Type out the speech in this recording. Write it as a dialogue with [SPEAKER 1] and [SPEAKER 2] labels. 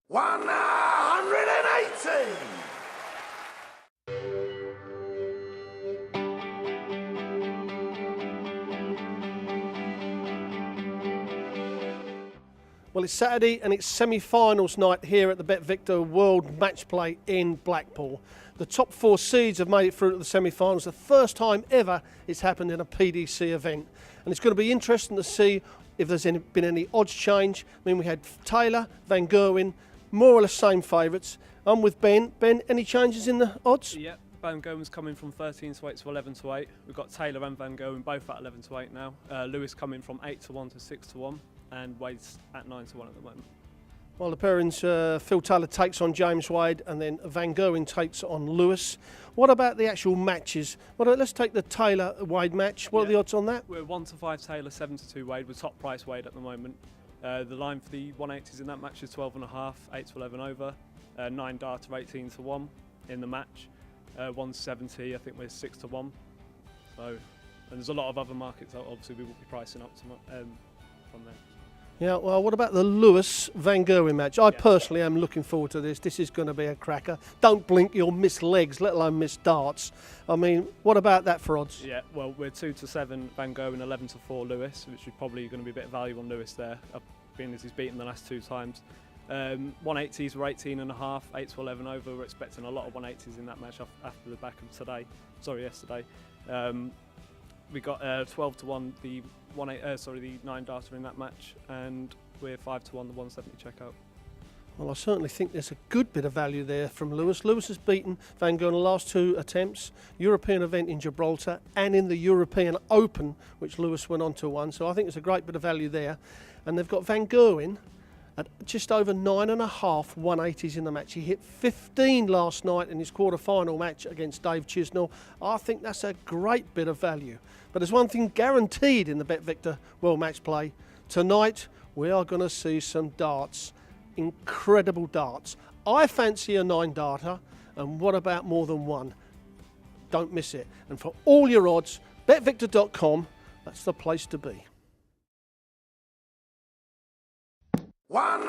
[SPEAKER 1] 180!
[SPEAKER 2] Well, it's Saturday and it's semi-finals night here at the BetVictor World Match Play in Blackpool. The top 4 seeds have made it through to the semi-finals. The first time ever it's happened in a PDC event. And it's going to be interesting to see if there's been any odds change. I mean, we had Taylor, Van Gerwen, more or less same favourites. I'm with Ben. Ben, any changes in the odds?
[SPEAKER 3] Yeah, Van Gerwen's coming from 13 to 8 to 11 to 8. We've got Taylor and Van Gerwen both at 11 to 8 now. Lewis coming from 8 to 1 to 6 to 1. And Wade's at 9 to 1 at the moment.
[SPEAKER 2] Well, the pairings, Phil Taylor takes on James Wade and then Van Gerwen takes on Lewis. What about the actual matches? Well, let's take the Taylor-Wade match. What are the odds on that?
[SPEAKER 3] We're 1 to 5 Taylor, 7 to 2 Wade. We're top price Wade at the moment. The line for the 180s in that match is 12.5, 8 to 11 over. 9 dart to 18 to 1 in the match. 170, I think we're 6 to 1. So, and there's a lot of other markets that obviously we will be pricing up to, from there.
[SPEAKER 2] Yeah, well, what about the Lewis-Van Gerwen match? I personally am looking forward to this. This is going to be a cracker. Don't blink, you'll miss legs, let alone miss darts. I mean, what about that for odds?
[SPEAKER 3] Yeah, well, we're 2 to 7 Van Gerwen, 11 to 4 Lewis, which is probably going to be a bit of value on Lewis there, being as he's beaten the last 2 times. 180s were 18.5, 8 to 11 over. We're expecting a lot of 180s in that match after the back of yesterday. We got 12 to 1 the 9 darter in that match, and we're 5 to 1 the 170 checkout.
[SPEAKER 2] Well, I certainly think there's a good bit of value there from Lewis. Lewis has beaten Van Gerwen the last 2 attempts, European event in Gibraltar and in the European Open, which Lewis went on to win. So I think there's a great bit of value there. And they've got Van Gerwen at just over 9.5 180s in the match. He hit 15 last night in his quarter-final match against Dave Chisnell. I think that's a great bit of value. But there's one thing guaranteed in the BetVictor World Match Play. Tonight, we are going to see some darts. Incredible darts. I fancy a 9-darter, and what about more than one? Don't miss it. And for all your odds, BetVictor.com, that's the place to be.
[SPEAKER 1] 1